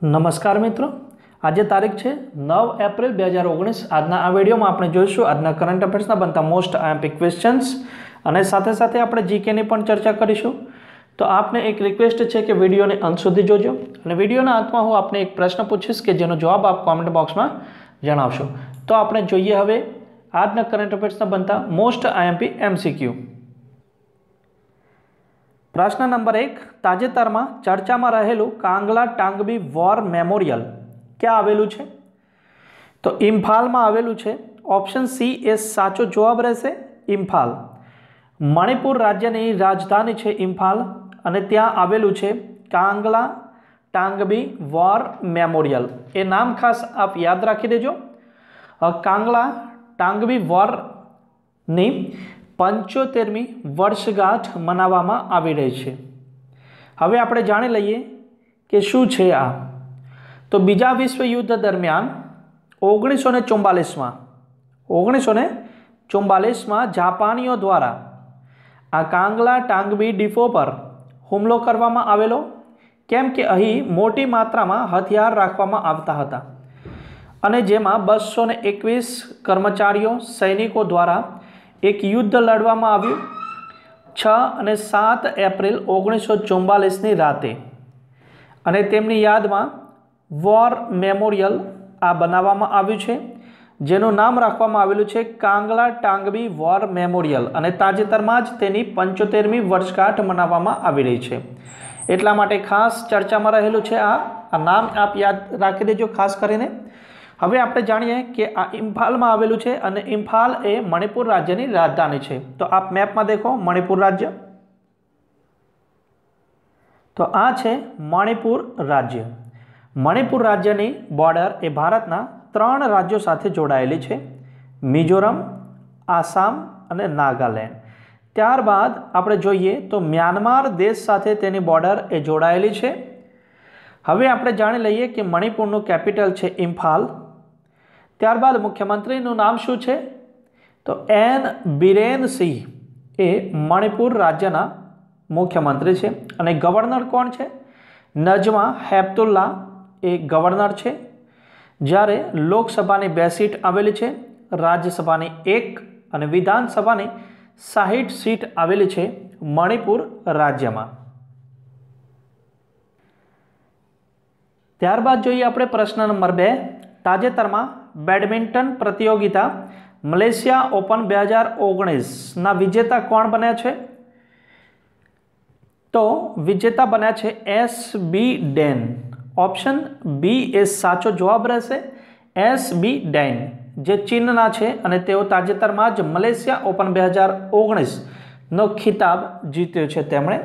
નમસ્કાર મિત્રો, આજે તારીખ છે 9 એપ્રિલ 2019। આજના આ વિડીયોમાં આપણે જોઈશું આજના કરંટ અફેર્સના બનતા મોસ્ટ આઈએમપી ક્વેશ્ચન્સ અને સાથે સાથે આપણે જીકેની પણ ચર્ચા કરીશું। તો આપને એક રિક્વેસ્ટ છે કે વિડીયોને અંત સુધી જોજો અને વિડીયોના અંતમાં હું આપને એક પ્રશ્ન પૂછીશ કે જેનો જવાબ આપ કોમેન્ટ બોક્સમાં જણાવશો। તો આપણે જોઈએ હવે આજના કરંટ અફેર્સના બનતા મોસ્ટ આઈએમપી એમસીક્યુ। પ્રશ્ન નંબર 1, તાજેતરમાં ચર્ચામાં રહેલું કાંગલા ટાંગબી વોર મેમોરિયલ ક્યાં આવેલું છે? તો ઇમ્ફાલમાં આવેલું છે। ઓપ્શન સી એ સાચો જવાબ રહેશે, ઇમ્ફાલ। મણિપુર રાજ્યની રાજધાની છે ઇમ્ફાલ અને ત્યાં આવેલું છે કાંગલા ટાંગબી વોર મેમોરિયલ। એ નામ ખાસ આપ યાદ રાખી દેજો। કાંગલા ટાંગબી વોરની 75મી વર્ષગાંઠ મનાવવામાં આવી રહી છે। હવે આપણે જાણી લઈએ કે શું છે આ। તો બીજા વિશ્વ યુદ્ધ દરમિયાન 1944માં જાપાનીઓ દ્વારા આ કાંગલા ટાંગબી ડિપો પર હુમલો કરવામાં આવેલો, કેમ કે અહીં મોટી માત્રામાં હથિયાર રાખવામાં આવતા હતા અને જેમાં 221 કર્મચારીઓ સૈનિકો દ્વારા એક યુદ્ધ લડવામાં આવ્યું 6 અને 7 એપ્રિલ 1944ની રાતે અને તેમની યાદમાં વોર મેમોરિયલ આ બનાવવામાં આવ્યું છે, જેનું નામ રાખવામાં આવેલું છે કાંગલા ટાંગબી વોર મેમોરિયલ અને તાજેતરમાં જ તેની 75મી વર્ષગાંઠ મનાવવામાં આવી રહી છે। એટલા માટે ખાસ ચર્ચામાં રહેલું છે આ નામ આપ યાદ રાખી દેજો ખાસ કરીને। હવે આપણે જાણીએ કે આ ઇમ્ફાલમાં આવેલું છે અને ઇમ્ફાલ એ મણિપુર રાજ્યની રાજધાની છે। તો આપ મેપમાં દેખો મણિપુર રાજ્ય, તો આ છે મણિપુર રાજ્ય। મણિપુર રાજ્યની બોર્ડર એ ભારતના 3 રાજ્યો સાથે જોડાયેલી છે, મિઝોરમ, આસામ અને નાગાલેન્ડ। ત્યારબાદ આપણે જોઈએ તો મ્યાનમાર દેશ સાથે તેની બોર્ડર એ જોડાયેલી છે। હવે આપણે જાણી લઈએ કે મણિપુરનું કેપિટલ છે ઇમ્ફાલ। ત્યારબાદ મુખ્યમંત્રીનું નામ શું છે? તો એન બિરેન સિંહ એ મણિપુર રાજ્યના મુખ્યમંત્રી છે અને ગવર્નર કોણ છે? નજમા હેપતુલ્લા એ ગવર્નર છે। જ્યારે લોકસભાની 2 સીટ આવેલી છે, રાજ્યસભાની 1 અને વિધાનસભાની 60 સીટ આવેલી છે મણિપુર રાજ્યમાં। ત્યારબાદ જોઈએ આપણે પ્રશ્ન નંબર 2, તાજેતરમાં બેડમિન્ટન પ્રતિયોગિતા મલેશિયા ઓપન 2019ના વિજેતા કોણ બન્યા છે? તો વિજેતા બન્યા છે એસબી ડેન। ઓપ્શન બી એ સાચો જવાબ રહેશે, એસબી ડેન જે ચીનના છે અને તેઓ તાજેતરમાં જ મલેશિયા ઓપન 2019નો ખિતાબ જીત્યો છે તેમણે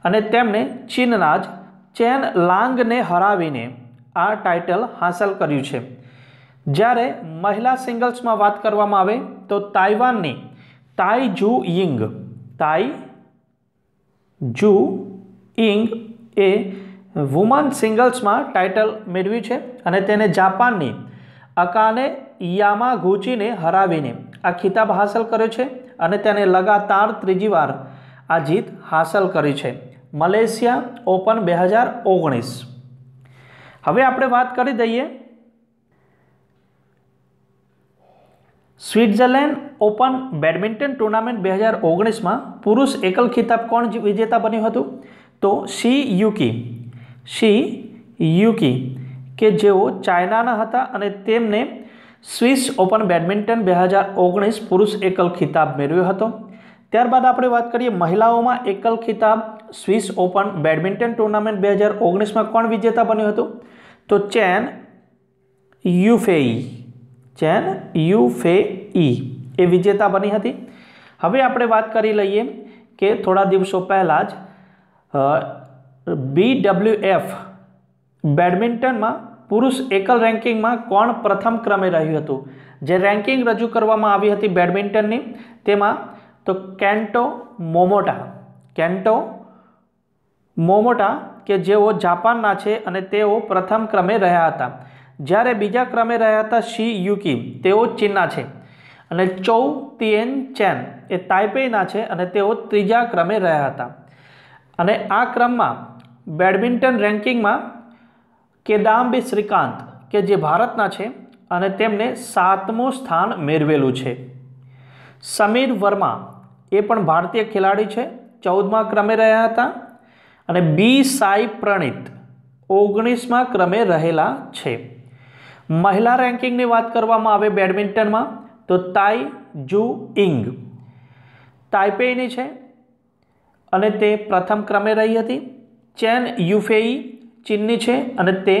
અને તેમણે ચીનના જ ચેન લાંગને હરાવીને આ ટાઇટલ હાંસલ કર્યું છે। જ્યારે મહિલા સિંગલ્સમાં વાત કરવામાં આવે તો તાઇવાનની તાઈ જુ ઇંગ એ વુમન સિંગલ્સમાં ટાઇટલ મેળવ્યું છે અને તેને જાપાનની અકાને યામાગુચીને હરાવીને આ ખિતાબ હાંસલ કર્યો છે અને તેને લગાતાર 3જી વાર આ જીત હાંસલ કરી છે મલેશિયા ઓપન 2019। હવે આપણે વાત કરી દઈએ સ્વિટ્ઝરલેન્ડ ઓપન બેડમિન્ટન ટુર્નામેન્ટ 2019માં પુરુષ એકલ ખિતાબ કોણ વિજેતા બન્યું હતું? તો શી યુકી કે જેઓ ચાઇનાના હતા અને તેમને સ્વિસ ઓપન બેડમિન્ટન 2019 પુરુષ એકલ ખિતાબ મેળવ્યો હતો। ત્યારબાદ આપણે વાત કરીએ મહિલાઓમાં એકલ ખિતાબ સ્વિસ ઓપન બેડમિન્ટન ટુર્નામેન્ટ 2019માં કોણ વિજેતા બન્યું હતું? તો ચેન યુફેઈ એ વિજેતા બની હતી। હવે આપણે વાત કરી લઈએ કે થોડા દિવસો પહેલાં જ BWF બેડમિન્ટનમાં પુરુષ એકલ રેન્કિંગમાં કોણ પ્રથમ ક્રમે રહ્યું હતું? જે રેન્કિંગ રજૂ કરવામાં આવી હતી બેડમિન્ટનની તેમાં તો કેન્ટો મોમોટા કે જેઓ જાપાનના છે અને તેઓ પ્રથમ ક્રમે રહ્યા હતા। જ્યારે બીજા ક્રમે રહ્યા હતા શી યુકી, તેઓ ચીનના છે અને ચૌ તિએન ચેન એ તાઇપેઈના છે અને તેઓ 3જા ક્રમે રહ્યા હતા। અને આ ક્રમમાં બેડમિન્ટન રેન્કિંગમાં કિદામ્બી શ્રીકાંત કે જે ભારતના છે અને તેમને 7મું સ્થાન મેળવેલું છે. સમીર વર્મા એ પણ ભારતીય ખેલાડી છે, 14મા ક્રમે રહ્યા હતા. અને બી સાઈ પ્રણીત 19મા ક્રમે રહેલા છે. મહિલા રેન્કિંગની વાત કરવામાં આવે બેડમિન્ટનમાં તો તાઈ જુ ઇંગ તાઇપેઈની છે અને તે પ્રથમ ક્રમે રહી હતી. ચેન યુફેઈ ચીનની છે અને તે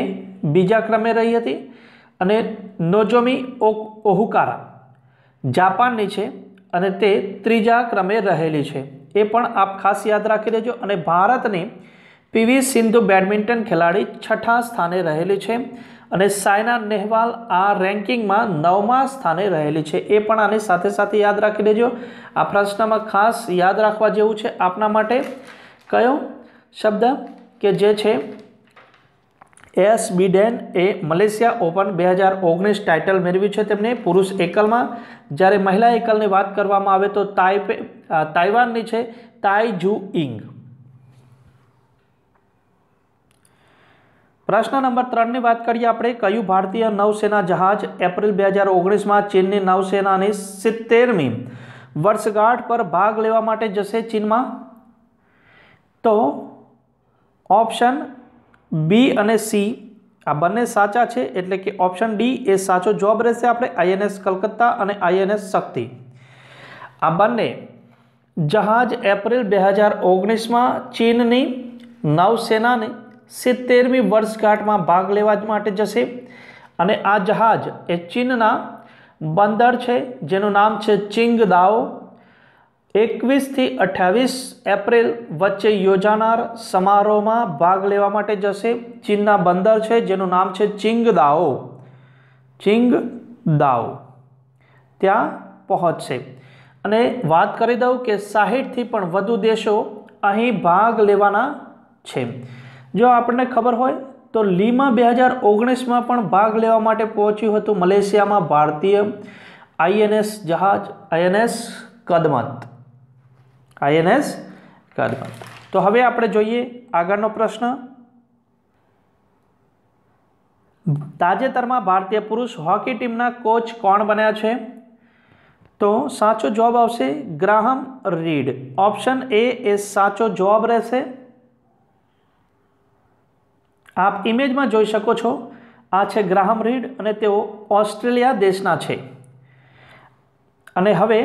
બીજા ક્રમે રહી હતી. અને નોઝોમી ઓહુકારા જાપાનની છે અને તે ત્રીજા ક્રમે રહેલી છે. એ પણ આપ ખાસ યાદ રાખી દેજો. અને ભારતની પીવી સિંધુ બેડમિન્ટન ખેલાડી 6ઠા સ્થાને રહેલી છે અને સાયના નેહવાલ આ રેન્કિંગમાં 9મા સ્થાને રહેલી છે. એ પણ આની સાથે સાથે યાદ રાખી દેજો. આ પ્રશ્નમાં ખાસ યાદ રાખવા જેવું છે આપના માટે કયો શબ્દ કે જે છે એસ બીડેન એ મલેશિયા ઓપન 2019 ટાઇટલ મેળવ્યું છે તેમને પુરુષ એકલમાં. જ્યારે મહિલા એકલની વાત કરવામાં આવે તો તાઇવાનની છે તાઈ જુ ઇંગ. પ્રશ્ન નંબર 3ની વાત કરીએ આપણે. કયું ભારતીય નૌસેના જહાજ એપ્રિલ 2019માં ચીનની નૌસેનાની 70મી વર્ષગાંઠ પર ભાગ લેવા માટે જશે ચીનમાં? તો ઓપ્શન બી અને સી આ બંને સાચા છે, એટલે કે ઓપ્શન ડી એ સાચો જવાબ રહેશે. આપણે INS કલકત્તા અને INS શક્તિ આ બંને જહાજ એપ્રિલ 2019માં ચીનની નૌસેનાની 70મી વર્ષગાંઠમાં ભાગ લેવા માટે જશે. અને આ જહાજ એ ચીનના બંદર છે જેનું નામ છે ચિંગદાઓ. 21 થી 28 એપ્રિલ વચ્ચે યોજાનાર સમારોહમાં ભાગ લેવા માટે જશે. ચીનના બંદર છે જેનું નામ છે ચિંગદાઓ ત્યાં પહોંચશે. અને વાત કરી દઉં કે 60થી પણ વધુ દેશો અહીં ભાગ લેવાના છે. જો આપણને ખબર હોય તો લીમા 2019માં પણ ભાગ લેવા માટે પહોંચ્યું હતું મલેશિયામાં ભારતીય INS જહાજ INS કદમત. તો હવે આપણે જોઈએ આગળનો પ્રશ્ન. તાજેતરમાં ભારતીય પુરુષ હોકી ટીમના કોચ કોણ બન્યા છે? તો સાચો જવાબ આવશે ગ્રાહમ રીડ. ઓપ્શન એ એ સાચો જવાબ રહેશે. આપ ઇમેજમાં જોઈ શકો છો, આ છે ગ્રાહમ રીડ અને તેઓ ઓસ્ટ્રેલિયા દેશના છે. અને હવે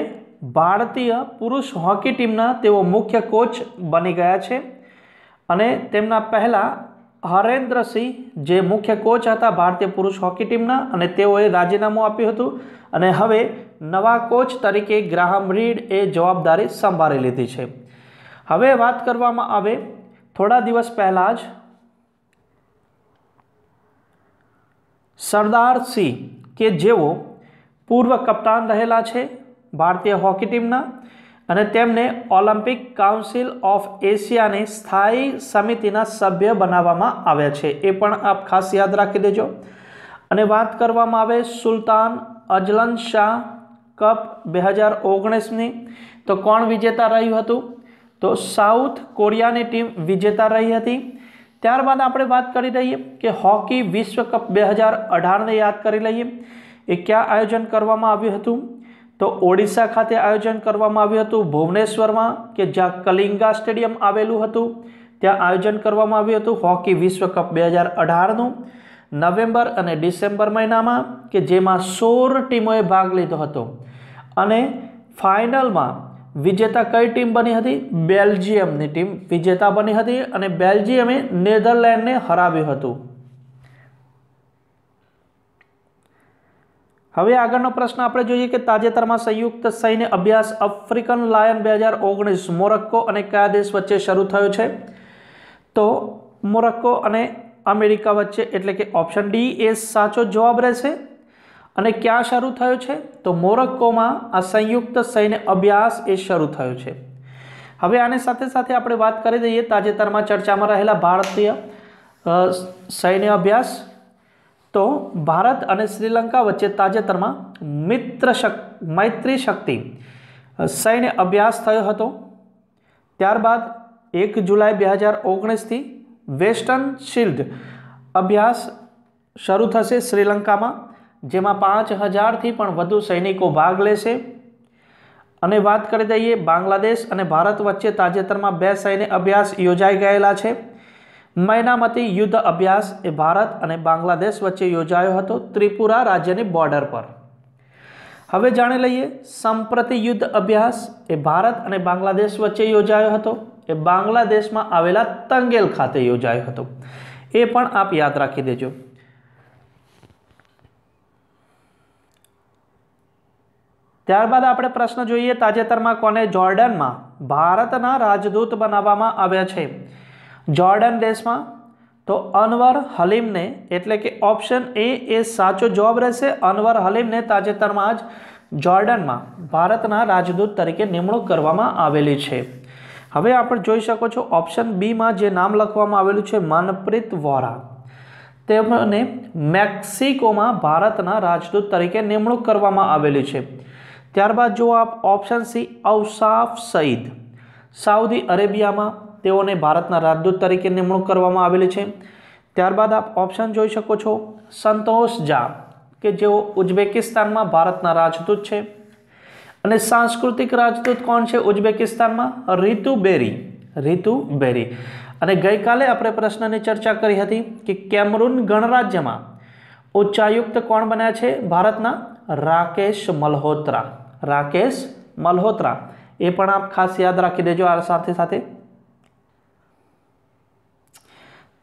ભારતીય પુરુષ હોકી ટીમના તેઓ મુખ્ય કોચ બની ગયા છે. અને તેમના પહેલાં હરેન્દ્રસિંહ જે મુખ્ય કોચ હતા ભારતીય પુરુષ હોકી ટીમના, અને તેઓએ રાજીનામું આપ્યું હતું. અને હવે નવા કોચ તરીકે ગ્રાહમ રીડ એ જવાબદારી સંભાળી લીધી છે. હવે વાત કરવામાં આવે થોડા દિવસ પહેલાં જ સરદાર સિંહ કે જેઓ પૂર્વ કપ્તાન રહેલા છે ભારતીય હોકી ટીમના, અને તેમને ઓલિમ્પિક કાઉન્સિલ ઓફ એશિયાની સ્થાયી સમિતિના સભ્ય બનાવવામાં આવ્યા છે. એ પણ આપ ખાસ યાદ રાખી દેજો. અને વાત કરવામાં આવે સુલતાન અજલન શાહ કપ 2019ની તો કોણ વિજેતા રહ્યું હતું? તો સાઉથ કોરિયાની ટીમ વિજેતા રહી હતી. ત્યારબાદ આપણે વાત કરી રહીએ કે હોકી વિશ્વ કપ 2018ને યાદ કરી લઈએ. એ ક્યાં આયોજન કરવામાં આવ્યું હતું? તો ઓડિશા ખાતે આયોજન કરવામાં આવ્યું હતું ભુવનેશ્વરમાં, કે જ્યાં કલિંગા સ્ટેડિયમ આવેલું હતું ત્યાં આયોજન કરવામાં આવ્યું હતું હોકી વિશ્વ કપ 2018નું નવેમ્બર અને ડિસેમ્બર મહિનામાં, કે જેમાં 16 ટીમોએ ભાગ લીધો હતો. અને ફાઇનલમાં વિજેતા કઈ ટીમ બની હતી? બેલ્જિયમની ટીમ વિજેતા બની હતી અને બેલ્જિયમે નેધરલેન્ડને હરાવ્યું હતું. હવે આગળનો પ્રશ્ન આપણે જોઈએ કે તાજેતરમાં સંયુક્ત સૈન્ય અભ્યાસ આફ્રિકન લાયન 2019 મોરક્કો અને કયા દેશ વચ્ચે શરૂ થયો છે? તો મોરક્કો અને અમેરિકા વચ્ચે, એટલે કે ઓપ્શન ડી એ સાચો જવાબ રહેશે. અને ક્યાં શરૂ થયો છે? તો મોરક્કોમાં આ સંયુક્ત સૈન્ય અભ્યાસ એ શરૂ થયો છે. હવે આની સાથે સાથે આપણે વાત કરી દઈએ તાજેતરમાં ચર્ચામાં રહેલા ભારતીય સૈન્ય અભ્યાસ. તો ભારત અને શ્રીલંકા વચ્ચે તાજેતરમાં મૈત્રી શક્તિ સૈન્ય અભ્યાસ થયો હતો. ત્યારબાદ 1 જુલાઈ 2019થી વેસ્ટર્ન શિલ્ડ અભ્યાસ શરૂ થશે શ્રીલંકામાં, જેમાં 5000થી પણ વધુ સૈનિકો ભાગ લેશે। અને વાત કરી દઈએ બાંગ્લાદેશ અને ભારત વચ્ચે તાજેતરમાં 2 સૈન્ય અભ્યાસ યોજાઈ ગયેલા છે। મૈનામતી યુદ્ધ અભ્યાસ એ ભારત અને બાંગ્લાદેશ વચ્ચે યોજાયો હતો ત્રિપુરા રાજ્યની બોર્ડર પર। હવે જાણી લઈએ સંપ્રતિ યુદ્ધ અભ્યાસ એ ભારત અને બાંગ્લાદેશ વચ્ચે યોજાયો હતો, એ બાંગ્લાદેશમાં આવેલા તંગેલ ખાતે યોજાયો હતો, એ પણ આપ યાદ રાખી દેજો। ત્યારબાદ આપણે પ્રશ્ન જોઈએ, તાજેતરમાં કોને જોર્ડનમાં ભારતના રાજદૂત બનાવવામાં આવ્યા છે? જોર્ડન દેશમાં તો અનવર હલીમને, એટલે કે ઓપ્શન એ સાચો જવાબ રહેશે। અનવર હલીમને તાજેતરમાં જ જોર્ડનમાં ભારતના રાજદૂત તરીકે નિમણૂક કરવામાં આવેલી છે। હવે આપણે જોઈ શકો છો ઓપ્શન બીમાં જે નામ લખવામાં આવેલું છે મનપ્રીત વોરા, તેમને મેક્સિકોમાં ભારતના રાજદૂત તરીકે નિમણૂક કરવામાં આવેલી છે। ત્યારબાદ જો આપ ઓપ્શન સી ઔસાફ સઈદ, સાઉદી અરેબિયામાં તેઓને ભારતના રાજદૂત તરીકે નિમણૂક કરવામાં આવેલી છે। ત્યારબાદ આપ ઓપ્શન જોઈ શકો છો સંતોષ ઝા, કે જેઓ ઉઝબેકિસ્તાનમાં ભારતના રાજદૂત છે। અને સાંસ્કૃતિક રાજદૂત કોણ છે ઉઝબેકિસ્તાનમાં? રીતુ બેરી। અને ગઈકાલે આપણે પ્રશ્નની ચર્ચા કરી હતી કે કેમરૂન ગણરાજ્યમાં ઉચ્ચાયુક્ત કોણ બન્યા છે ભારતના? રાકેશ મલ્હોત્રા, એ પણ આપ ખાસ યાદ રાખી દેજો આ સાથે સાથે।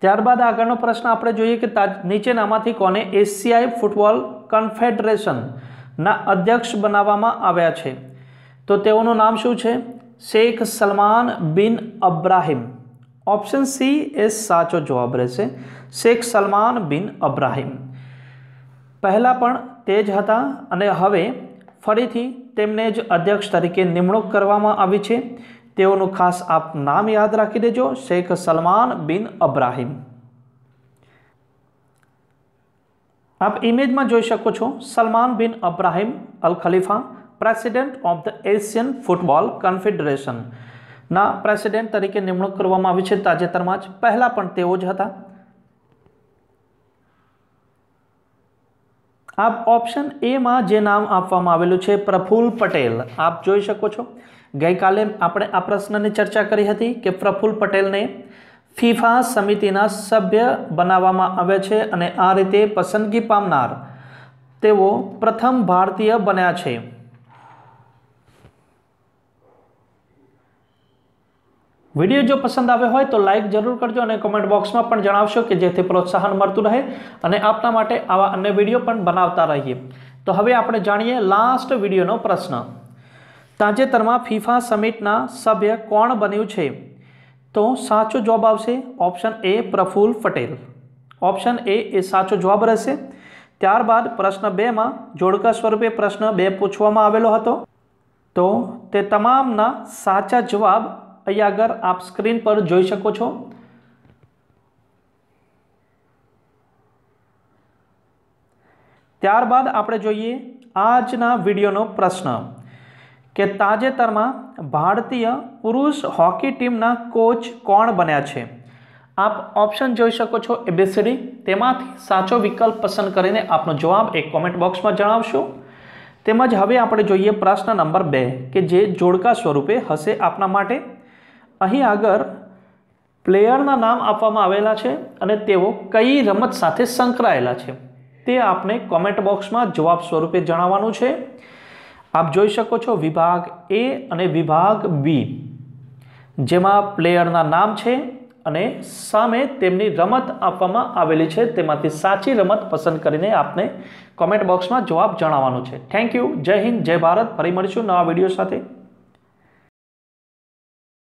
ત્યારબાદ આગળનો પ્રશ્ન આપણે જોઈએ કે નીચેનામાંથી કોને એશિયાઈ ફૂટબોલ કન્ફેડરેશનના અધ્યક્ષ બનાવવામાં આવ્યા છે? તો તેઓનું નામ શું છે? Sheikh Salman bin Abraham. Option C એ સાચો જવાબ રહેશે, શેખ સલમાન બિન અબ્રાહિમ। પહેલા પણ તે જ હતા અને હવે ફરીથી તેમને જ અધ્યક્ષ તરીકે નિમણૂક કરવામાં આવી છે। તેઓનું ખાસ આપ નામ યાદ રાખી દેજો, શેખ સલમાન બિન અબ્રાહિમ। આપ ઇમેજમાં જોઈ શકો છો Salman bin Ibrahim Al Khalifa, president of the Asian football confederation ના પ્રેસિડેન્ટ તરીકે નિમણૂક કરવામાં આવી છે તાજેતરમાં જ, પહેલા પણ તેઓ જ હતા। આપ ઓપ્શન એમાં જે નામ આપવામાં આવેલું છે પ્રફુલ્લ પટેલ, આપ જોઈ શકો છો ગઈકાલે આપણે આ પ્રશ્નની ચર્ચા કરી હતી કે પ્રફુલ્લ પટેલને ફીફા સમિતિના સભ્ય બનાવવામાં આવે છે અને આ રીતે પસંદગી પામનાર તેઓ પ્રથમ ભારતીય બન્યા છે। વિડીયો જો પસંદ આવ્યો હોય તો લાઈક જરૂર કરજો અને કમેન્ટ બોક્સમાં પણ જણાવશો કે જેથી પ્રોત્સાહન મળતું રહે અને આપના માટે આવા અન્ય વિડીયો પણ બનાવતા રહીએ। તો હવે આપણે જાણીએ લાસ્ટ વિડીયોનો પ્રશ્ન, તાજેતરમાં ફીફા સમિટના સભ્ય કોણ બન્યું છે? તો સાચો જવાબ આવશે option A Prafull Patel. Option A સાચો જવાબ રહેશે। ત્યારબાદ પ્રશ્ન 2માં જોડકા સ્વરૂપે પ્રશ્ન 2 પૂછવામાં આવેલો હતો, તો તે તમામના સાચા જવાબ અહીંયા આગળ આપ સ્ક્રીન પર જોઈ શકો છો। ત્યારબાદ આપણે જોઈએ આજના વિડીયોનો પ્રશ્ન કે તાજેતરમાં ભારતીય પુરુષ હોકી ટીમના કોચ કોણ બન્યા છે? આપ ઓપ્શન જોઈ શકો છો ABCD, તેમાંથી સાચો વિકલ્પ પસંદ કરીને આપનો જવાબ એક કોમેન્ટ બોક્સમાં જણાવશો। તેમજ હવે આપણે જોઈએ પ્રશ્ન નંબર 2 કે જે જોડકા સ્વરૂપે હશે આપના માટે। અહીં આગળ પ્લેયરના નામ આપવામાં આવેલા છે અને તેઓ કઈ રમત સાથે સંકળાયેલા છે તે આપને કોમેન્ટ બોક્સમાં જવાબ સ્વરૂપે જણાવવાનું છે। આપ જોઈ શકો છો વિભાગ એ અને વિભાગ બી, જેમાં પ્લેયરના નામ છે અને સામે તેમની રમત આપવામાં આવેલી છે, તેમાંથી સાચી રમત પસંદ કરીને આપને કોમેન્ટ બોક્સમાં જવાબ જણાવવાનો છે। થેન્ક યુ, જય હિન્દ, જય ભારત। ફરી મળીશું નવા વિડીયો સાથે।